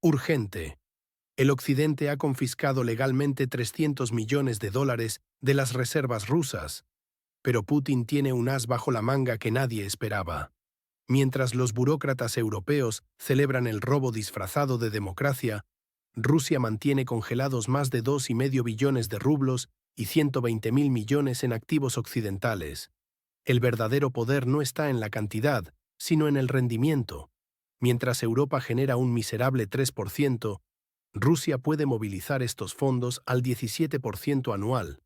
Urgente. El Occidente ha confiscado legalmente 300 millones de dólares de las reservas rusas, pero Putin tiene un as bajo la manga que nadie esperaba. Mientras los burócratas europeos celebran el robo disfrazado de democracia, Rusia mantiene congelados más de 2,5 billones de rublos y 120.000 millones en activos occidentales. El verdadero poder no está en la cantidad, sino en el rendimiento. Mientras Europa genera un miserable 3%, Rusia puede movilizar estos fondos al 17% anual.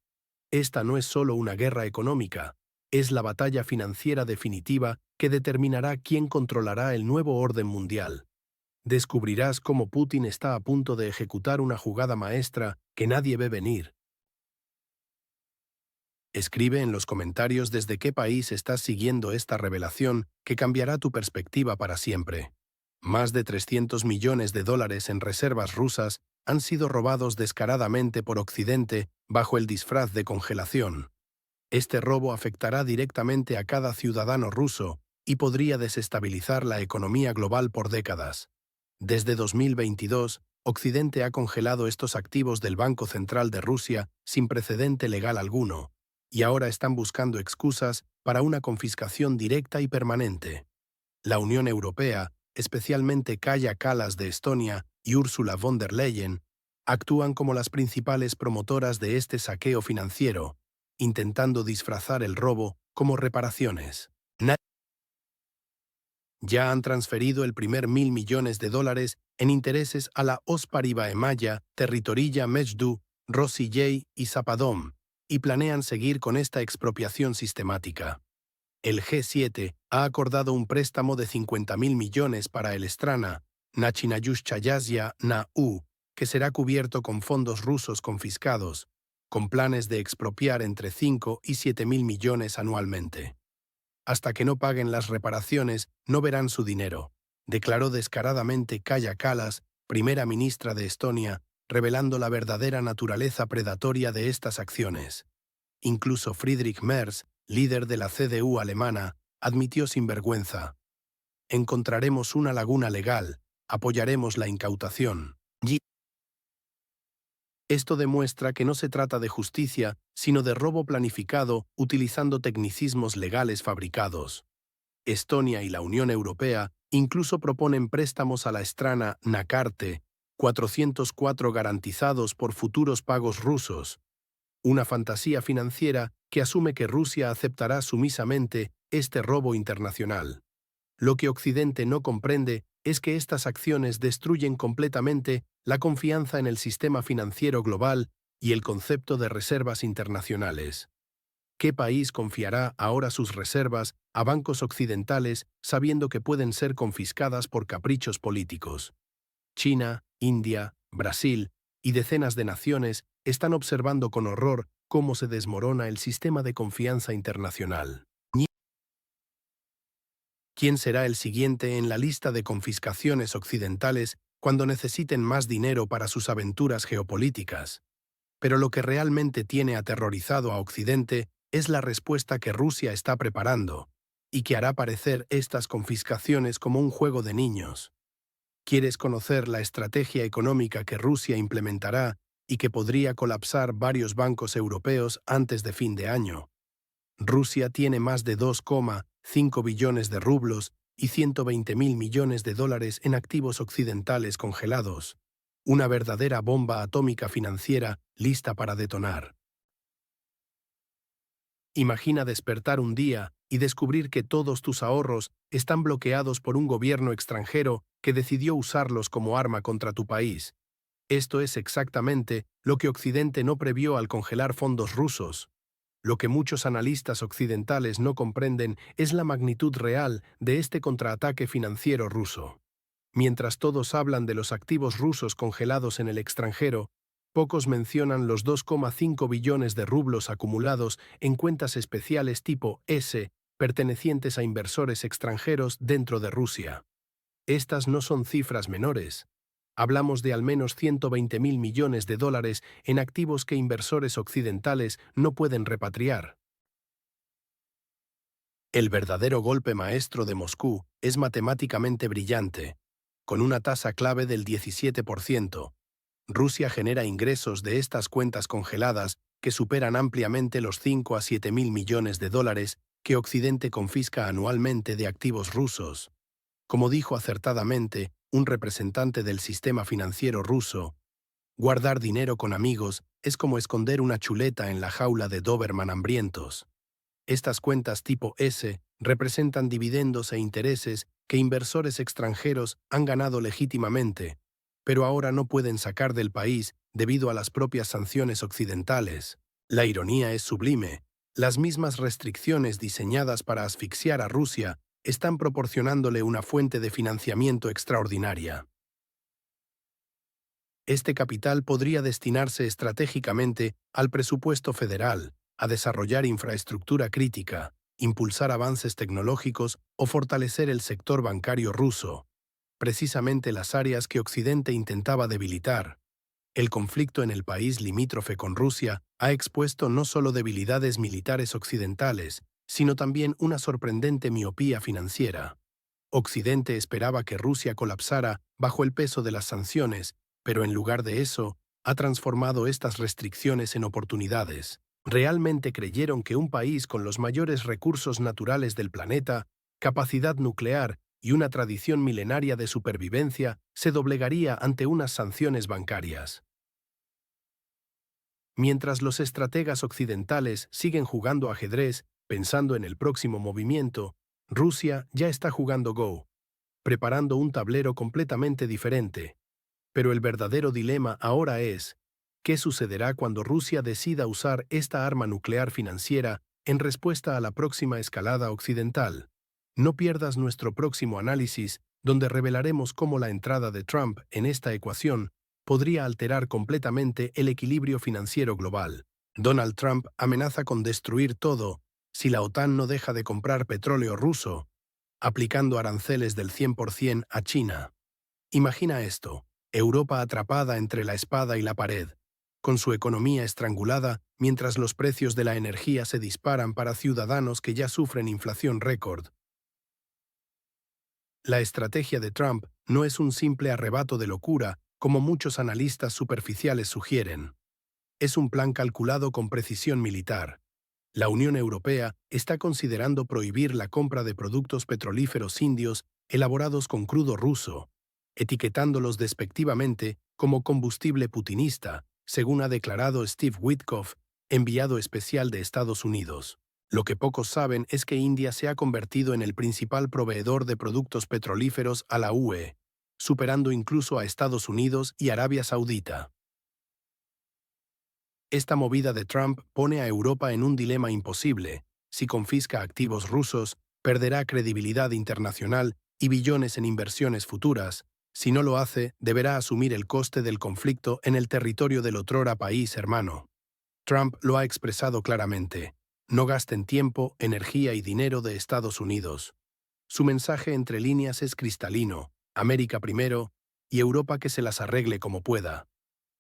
Esta no es solo una guerra económica, es la batalla financiera definitiva que determinará quién controlará el nuevo orden mundial. Descubrirás cómo Putin está a punto de ejecutar una jugada maestra que nadie ve venir. Escribe en los comentarios desde qué país estás siguiendo esta revelación que cambiará tu perspectiva para siempre. Más de 300 millones de dólares en reservas rusas han sido robados descaradamente por Occidente bajo el disfraz de congelación. Este robo afectará directamente a cada ciudadano ruso y podría desestabilizar la economía global por décadas. Desde 2022, Occidente ha congelado estos activos del Banco Central de Rusia sin precedente legal alguno, y ahora están buscando excusas para una confiscación directa y permanente. La Unión Europea, especialmente Kaja Kallas de Estonia y Ursula von der Leyen, actúan como las principales promotoras de este saqueo financiero, intentando disfrazar el robo como reparaciones. Ya han transferido el primer 1.000 millones de dólares en intereses a la Osparibaemaya, Territorilla Mejdu, Rosijay y Zapadom, y planean seguir con esta expropiación sistemática. El G7 ha acordado un préstamo de 50.000 millones para el Strana, Nachinayushchayazya Na-U, que será cubierto con fondos rusos confiscados, con planes de expropiar entre 5 y 7.000 millones anualmente. Hasta que no paguen las reparaciones, no verán su dinero, declaró descaradamente Kaja Kallas, primera ministra de Estonia, revelando la verdadera naturaleza predatoria de estas acciones. Incluso Friedrich Merz, líder de la CDU alemana, admitió sin vergüenza: encontraremos una laguna legal, apoyaremos la incautación. Esto demuestra que no se trata de justicia, sino de robo planificado utilizando tecnicismos legales fabricados. Estonia y la Unión Europea incluso proponen préstamos a la Strana Nakarte, 404 garantizados por futuros pagos rusos, una fantasía financiera que asume que Rusia aceptará sumisamente este robo internacional. Lo que Occidente no comprende es que estas acciones destruyen completamente la confianza en el sistema financiero global y el concepto de reservas internacionales. ¿Qué país confiará ahora sus reservas a bancos occidentales sabiendo que pueden ser confiscadas por caprichos políticos? China, India, Brasil y decenas de naciones están observando con horror cómo se desmorona el sistema de confianza internacional. ¿Quién será el siguiente en la lista de confiscaciones occidentales cuando necesiten más dinero para sus aventuras geopolíticas? Pero lo que realmente tiene aterrorizado a Occidente es la respuesta que Rusia está preparando, y que hará parecer estas confiscaciones como un juego de niños. ¿Quieres conocer la estrategia económica que Rusia implementará y que podría colapsar varios bancos europeos antes de fin de año? Rusia tiene más de 2,5 billones de rublos y 120.000 millones de dólares en activos occidentales congelados, una verdadera bomba atómica financiera lista para detonar. Imagina despertar un día y descubrir que todos tus ahorros están bloqueados por un gobierno extranjero que decidió usarlos como arma contra tu país. Esto es exactamente lo que Occidente no previó al congelar fondos rusos. Lo que muchos analistas occidentales no comprenden es la magnitud real de este contraataque financiero ruso. Mientras todos hablan de los activos rusos congelados en el extranjero, pocos mencionan los 2,5 billones de rublos acumulados en cuentas especiales tipo S, pertenecientes a inversores extranjeros dentro de Rusia. Estas no son cifras menores. Hablamos de al menos 120.000 millones de dólares en activos que inversores occidentales no pueden repatriar. El verdadero golpe maestro de Moscú es matemáticamente brillante. con una tasa clave del 17%. Rusia genera ingresos de estas cuentas congeladas que superan ampliamente los 5 a 7 mil millones de dólares que Occidente confisca anualmente de activos rusos. Como dijo acertadamente un representante del sistema financiero ruso, guardar dinero con amigos es como esconder una chuleta en la jaula de Doberman hambrientos. Estas cuentas tipo S representan dividendos e intereses que inversores extranjeros han ganado legítimamente, pero ahora no pueden sacar del país debido a las propias sanciones occidentales. La ironía es sublime. Las mismas restricciones diseñadas para asfixiar a Rusia están proporcionándole una fuente de financiamiento extraordinaria. Este capital podría destinarse estratégicamente al presupuesto federal, a desarrollar infraestructura crítica, impulsar avances tecnológicos o fortalecer el sector bancario ruso, precisamente las áreas que Occidente intentaba debilitar. El conflicto en el país limítrofe con Rusia ha expuesto no solo debilidades militares occidentales, sino también una sorprendente miopía financiera. Occidente esperaba que Rusia colapsara bajo el peso de las sanciones, pero en lugar de eso, ha transformado estas restricciones en oportunidades. Realmente creyeron que un país con los mayores recursos naturales del planeta, capacidad nuclear y una tradición milenaria de supervivencia se doblegaría ante unas sanciones bancarias. Mientras los estrategas occidentales siguen jugando ajedrez, pensando en el próximo movimiento, Rusia ya está jugando Go, preparando un tablero completamente diferente. Pero el verdadero dilema ahora es, ¿qué sucederá cuando Rusia decida usar esta arma nuclear financiera en respuesta a la próxima escalada occidental? No pierdas nuestro próximo análisis, donde revelaremos cómo la entrada de Trump en esta ecuación podría alterar completamente el equilibrio financiero global. Donald Trump amenaza con destruir todo si la OTAN no deja de comprar petróleo ruso, aplicando aranceles del 100% a China. Imagina esto: Europa atrapada entre la espada y la pared, con su economía estrangulada mientras los precios de la energía se disparan para ciudadanos que ya sufren inflación récord. La estrategia de Trump no es un simple arrebato de locura, como muchos analistas superficiales sugieren. Es un plan calculado con precisión militar. La Unión Europea está considerando prohibir la compra de productos petrolíferos indios elaborados con crudo ruso, etiquetándolos despectivamente como combustible putinista, según ha declarado Steve Witkoff, enviado especial de Estados Unidos. Lo que pocos saben es que India se ha convertido en el principal proveedor de productos petrolíferos a la UE, superando incluso a Estados Unidos y Arabia Saudita. Esta movida de Trump pone a Europa en un dilema imposible. Si confisca activos rusos, perderá credibilidad internacional y billones en inversiones futuras. Si no lo hace, deberá asumir el coste del conflicto en el territorio del otrora país hermano. Trump lo ha expresado claramente: no gasten tiempo, energía y dinero de Estados Unidos. Su mensaje entre líneas es cristalino: América primero y Europa que se las arregle como pueda.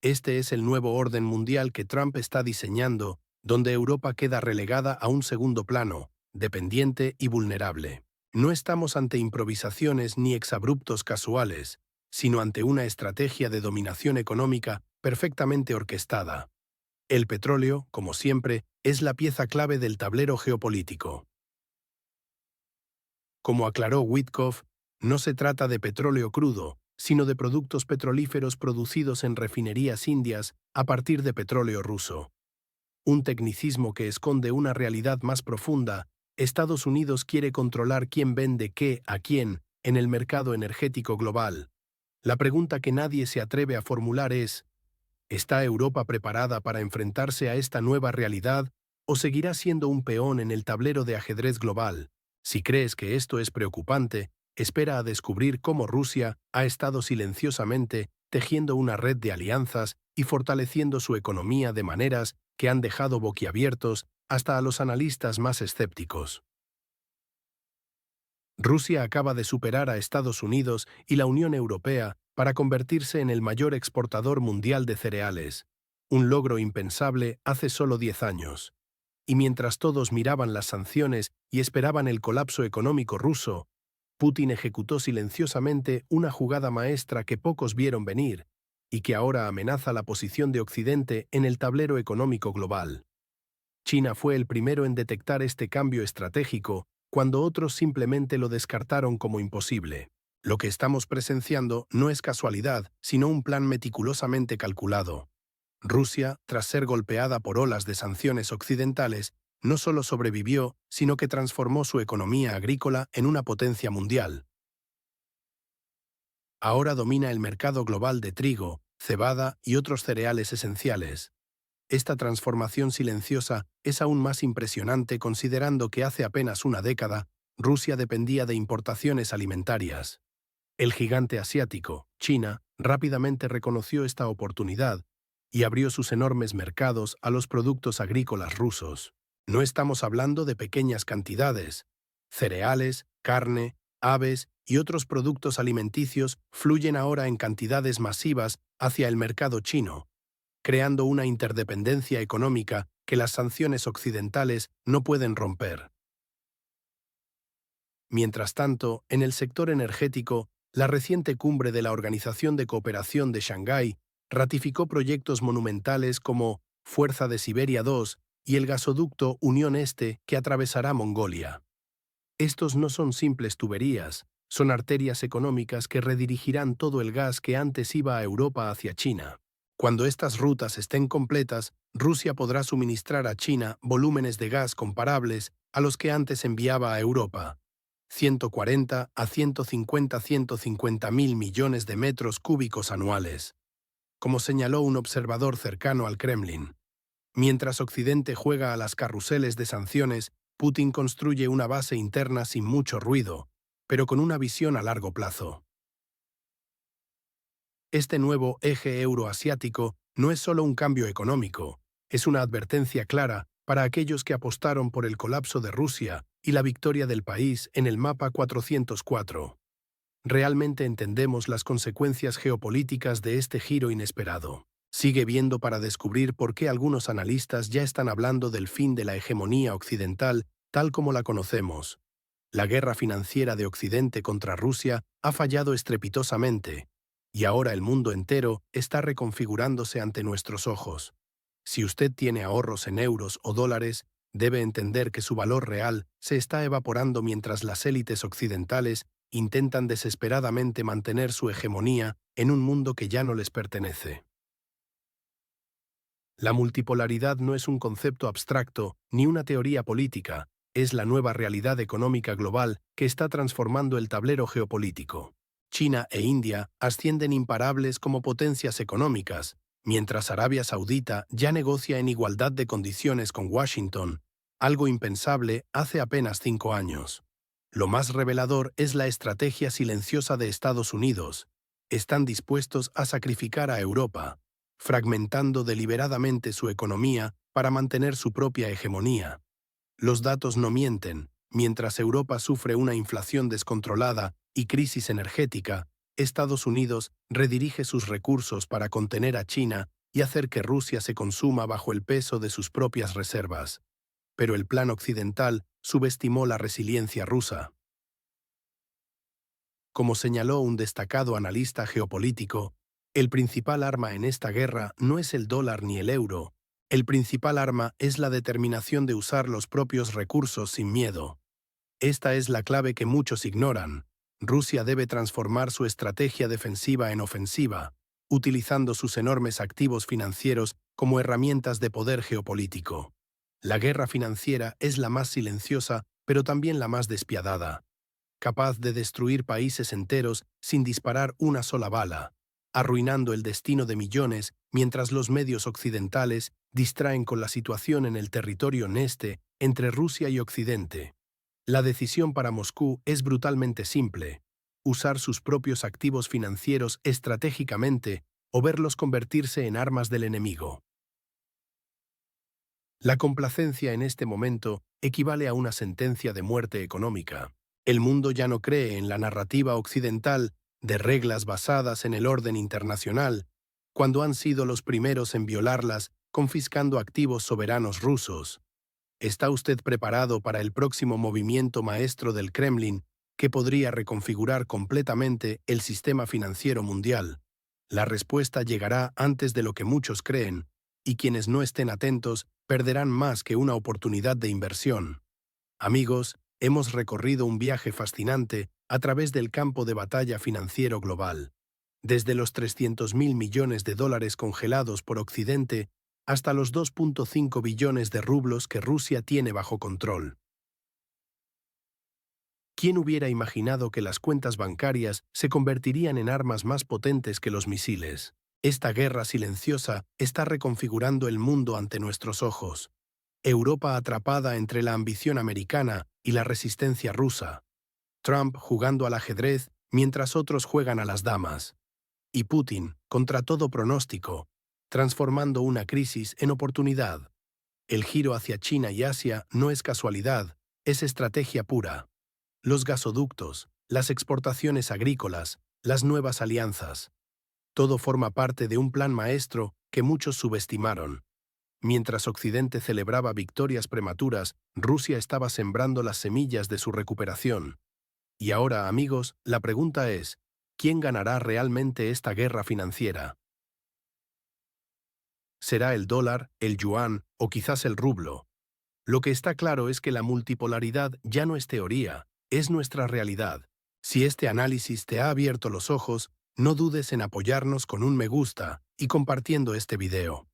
Este es el nuevo orden mundial que Trump está diseñando, donde Europa queda relegada a un segundo plano, dependiente y vulnerable. No estamos ante improvisaciones ni exabruptos casuales, sino ante una estrategia de dominación económica perfectamente orquestada. El petróleo, como siempre, es la pieza clave del tablero geopolítico. Como aclaró Witkoff, no se trata de petróleo crudo, sino de productos petrolíferos producidos en refinerías indias a partir de petróleo ruso. Un tecnicismo que esconde una realidad más profunda: Estados Unidos quiere controlar quién vende qué a quién en el mercado energético global. La pregunta que nadie se atreve a formular es: ¿está Europa preparada para enfrentarse a esta nueva realidad o seguirá siendo un peón en el tablero de ajedrez global? Si crees que esto es preocupante, espera a descubrir cómo Rusia ha estado silenciosamente tejiendo una red de alianzas y fortaleciendo su economía de maneras que han dejado boquiabiertos hasta a los analistas más escépticos. Rusia acaba de superar a Estados Unidos y la Unión Europea para convertirse en el mayor exportador mundial de cereales, un logro impensable hace solo 10 años. Y mientras todos miraban las sanciones y esperaban el colapso económico ruso, Putin ejecutó silenciosamente una jugada maestra que pocos vieron venir y que ahora amenaza la posición de Occidente en el tablero económico global. China fue el primero en detectar este cambio estratégico cuando otros simplemente lo descartaron como imposible. Lo que estamos presenciando no es casualidad, sino un plan meticulosamente calculado. Rusia, tras ser golpeada por olas de sanciones occidentales, no solo sobrevivió, sino que transformó su economía agrícola en una potencia mundial. Ahora domina el mercado global de trigo, cebada y otros cereales esenciales. Esta transformación silenciosa es aún más impresionante considerando que hace apenas una década, Rusia dependía de importaciones alimentarias. El gigante asiático, China, rápidamente reconoció esta oportunidad y abrió sus enormes mercados a los productos agrícolas rusos. No estamos hablando de pequeñas cantidades. Cereales, carne, aves y otros productos alimenticios fluyen ahora en cantidades masivas hacia el mercado chino, creando una interdependencia económica que las sanciones occidentales no pueden romper. Mientras tanto, en el sector energético, la reciente cumbre de la Organización de Cooperación de Shanghái ratificó proyectos monumentales como Fuerza de Siberia 2 y el gasoducto Unión Este que atravesará Mongolia. Estos no son simples tuberías, son arterias económicas que redirigirán todo el gas que antes iba a Europa hacia China. Cuando estas rutas estén completas, Rusia podrá suministrar a China volúmenes de gas comparables a los que antes enviaba a Europa. 140 a 150 mil millones de metros cúbicos anuales, como señaló un observador cercano al Kremlin. Mientras Occidente juega a las carruseles de sanciones, Putin construye una base interna sin mucho ruido, pero con una visión a largo plazo. Este nuevo eje euroasiático no es solo un cambio económico, es una advertencia clara para aquellos que apostaron por el colapso de Rusia y la victoria del país en el mapa 404. Realmente entendemos las consecuencias geopolíticas de este giro inesperado. Sigue viendo para descubrir por qué algunos analistas ya están hablando del fin de la hegemonía occidental tal como la conocemos. La guerra financiera de Occidente contra Rusia ha fallado estrepitosamente, y ahora el mundo entero está reconfigurándose ante nuestros ojos. Si usted tiene ahorros en euros o dólares, debe entender que su valor real se está evaporando mientras las élites occidentales intentan desesperadamente mantener su hegemonía en un mundo que ya no les pertenece. La multipolaridad no es un concepto abstracto ni una teoría política, es la nueva realidad económica global que está transformando el tablero geopolítico. China e India ascienden imparables como potencias económicas, mientras Arabia Saudita ya negocia en igualdad de condiciones con Washington, algo impensable hace apenas 5 años. Lo más revelador es la estrategia silenciosa de Estados Unidos. Están dispuestos a sacrificar a Europa, fragmentando deliberadamente su economía para mantener su propia hegemonía. Los datos no mienten. Mientras Europa sufre una inflación descontrolada y crisis energética, Estados Unidos redirige sus recursos para contener a China y hacer que Rusia se consuma bajo el peso de sus propias reservas. Pero el plan occidental subestimó la resiliencia rusa. Como señaló un destacado analista geopolítico, el principal arma en esta guerra no es el dólar ni el euro. El principal arma es la determinación de usar los propios recursos sin miedo. Esta es la clave que muchos ignoran. Rusia debe transformar su estrategia defensiva en ofensiva, utilizando sus enormes activos financieros como herramientas de poder geopolítico. La guerra financiera es la más silenciosa, pero también la más despiadada, capaz de destruir países enteros sin disparar una sola bala, arruinando el destino de millones mientras los medios occidentales distraen con la situación en el territorio Neste entre Rusia y Occidente. La decisión para Moscú es brutalmente simple: usar sus propios activos financieros estratégicamente o verlos convertirse en armas del enemigo. La complacencia en este momento equivale a una sentencia de muerte económica. El mundo ya no cree en la narrativa occidental de reglas basadas en el orden internacional, cuando han sido los primeros en violarlas confiscando activos soberanos rusos. ¿Está usted preparado para el próximo movimiento maestro del Kremlin, que podría reconfigurar completamente el sistema financiero mundial. La respuesta llegará antes de lo que muchos creen, y quienes no estén atentos perderán más que una oportunidad de inversión. Amigos, hemos recorrido un viaje fascinante a través del campo de batalla financiero global. Desde los 300.000 millones de dólares congelados por Occidente hasta los 2.5 billones de rublos que Rusia tiene bajo control. ¿Quién hubiera imaginado que las cuentas bancarias se convertirían en armas más potentes que los misiles? Esta guerra silenciosa está reconfigurando el mundo ante nuestros ojos. Europa atrapada entre la ambición americana y la resistencia rusa. Trump jugando al ajedrez mientras otros juegan a las damas. Y Putin, contra todo pronóstico, transformando una crisis en oportunidad. El giro hacia China y Asia no es casualidad, es estrategia pura. Los gasoductos, las exportaciones agrícolas, las nuevas alianzas. Todo forma parte de un plan maestro que muchos subestimaron. Mientras Occidente celebraba victorias prematuras, Rusia estaba sembrando las semillas de su recuperación. Y ahora, amigos, la pregunta es, ¿quién ganará realmente esta guerra financiera? ¿Será el dólar, el yuan o quizás el rublo? Lo que está claro es que la multipolaridad ya no es teoría, es nuestra realidad. Si este análisis te ha abierto los ojos, no dudes en apoyarnos con un me gusta y compartiendo este video.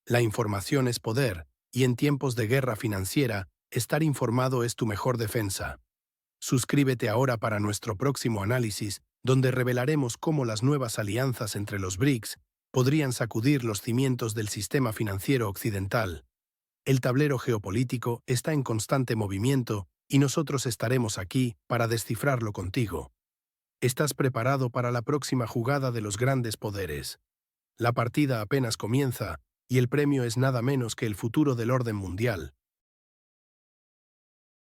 La información es poder, y en tiempos de guerra financiera, estar informado es tu mejor defensa. Suscríbete ahora para nuestro próximo análisis, donde revelaremos cómo las nuevas alianzas entre los BRICS podrían sacudir los cimientos del sistema financiero occidental. El tablero geopolítico está en constante movimiento y nosotros estaremos aquí para descifrarlo contigo. ¿Estás preparado para la próxima jugada de los grandes poderes? La partida apenas comienza y el premio es nada menos que el futuro del orden mundial.